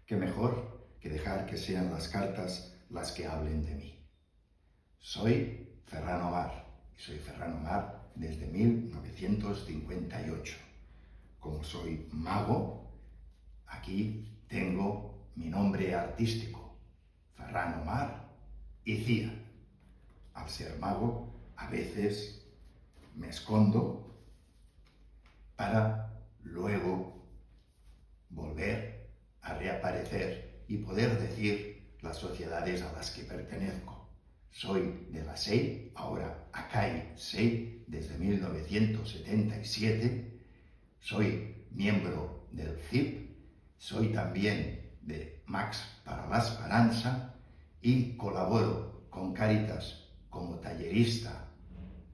qué mejor que dejar que sean las cartas las que hablen de mí. Soy Ferran Omar, y soy Ferran Omar desde 1958. Como soy mago, aquí tengo mi nombre artístico, Ferran Omar Icía. Al ser mago, a veces me escondo para luego volver a reaparecer y poder decir las sociedades a las que pertenezco. Soy de la SEI, ahora ACAI SEI, desde 1977. Soy miembro del CIP, soy también de Mags para la Esperanza y colaboro con Càritas como tallerista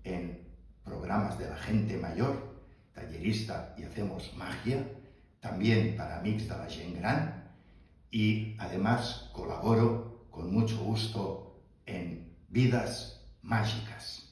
en programas de la gente mayor, tallerista y hacemos magia, también para Amics de la Gent Gran, y además colaboro con mucho gusto en Vidas Mágicas.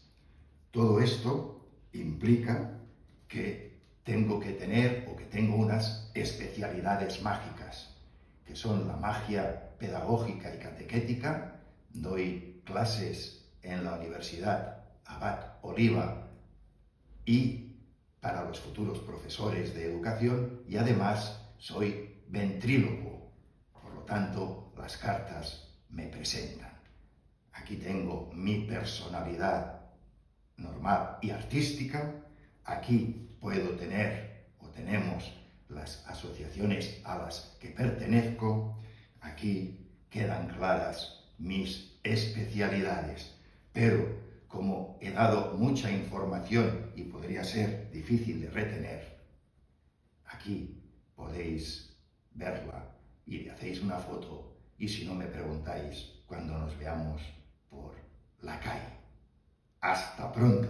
Todo esto implica que tengo que tener o que tengo unas especialidades mágicas, que son la magia pedagógica y catequética. Doy clases en la Universidad Abad Oliba y para los futuros profesores de educación, y además soy ventrílocuo, por lo tanto las cartas me presentan. Aquí tengo mi personalidad normal y artística. Aquí puedo tener o tenemos las asociaciones a las que pertenezco. Aquí quedan claras mis especialidades, pero como he dado mucha información y podría ser difícil de retener, aquí podéis verla y le hacéis una foto, y si no me preguntáis cuando nos veamos por la calle. ¡Hasta pronto!